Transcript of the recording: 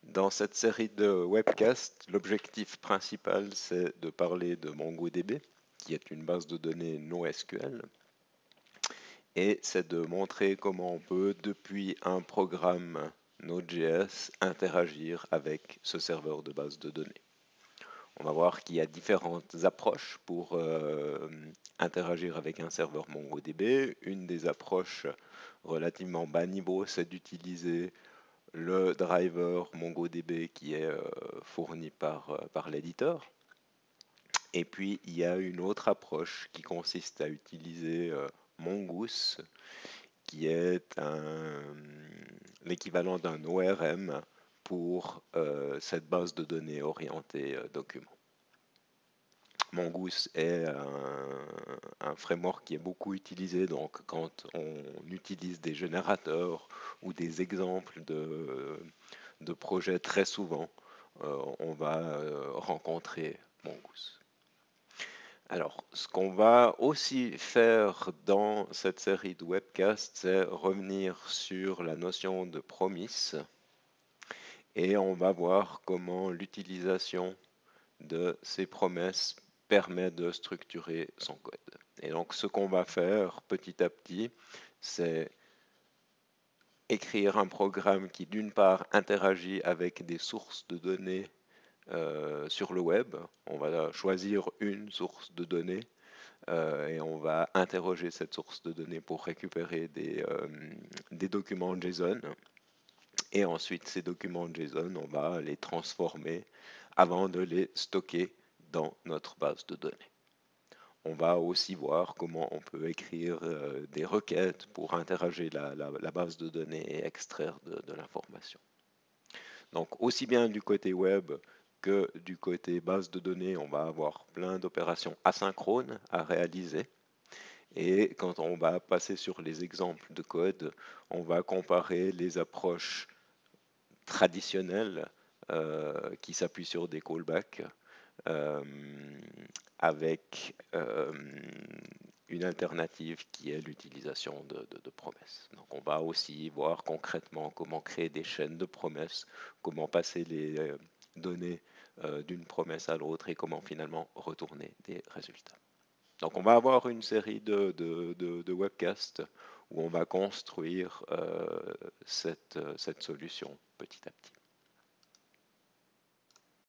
Dans cette série de webcasts, l'objectif principal, c'est de parler de MongoDB, qui est une base de données NoSQL, et c'est de montrer comment on peut, depuis un programme Node.js, interagir avec ce serveur de base de données. On va voir qu'il y a différentes approches pour interagir avec un serveur MongoDB. Une des approches relativement bas niveau, c'est d'utiliser le driver MongoDB qui est fourni par l'éditeur. Et puis, il y a une autre approche qui consiste à utiliser Mongoose, qui est l'équivalent d'un ORM pour cette base de données orientée document. Mongoose est un framework qui est beaucoup utilisé, donc quand on utilise des générateurs ou des exemples de projets très souvent, on va rencontrer Mongoose. Alors, ce qu'on va aussi faire dans cette série de webcasts, c'est revenir sur la notion de promise et on va voir comment l'utilisation de ces promesses permet de structurer son code. Et donc, ce qu'on va faire petit à petit, c'est écrire un programme qui, d'une part, interagit avec des sources de données sur le web. On va choisir une source de données et on va interroger cette source de données pour récupérer des documents JSON. Et ensuite, ces documents JSON, on va les transformer avant de les stocker dans notre base de données. On va aussi voir comment on peut écrire des requêtes pour interroger la base de données et extraire de l'information. Donc, aussi bien du côté web que du côté base de données, on va avoir plein d'opérations asynchrones à réaliser. Et quand on va passer sur les exemples de code, on va comparer les approches traditionnelles qui s'appuient sur des callbacks avec une alternative qui est l'utilisation de promesses. Donc on va aussi voir concrètement comment créer des chaînes de promesses, comment passer les données d'une promesse à l'autre et comment finalement retourner des résultats. Donc on va avoir une série de webcasts où on va construire cette solution petit à petit.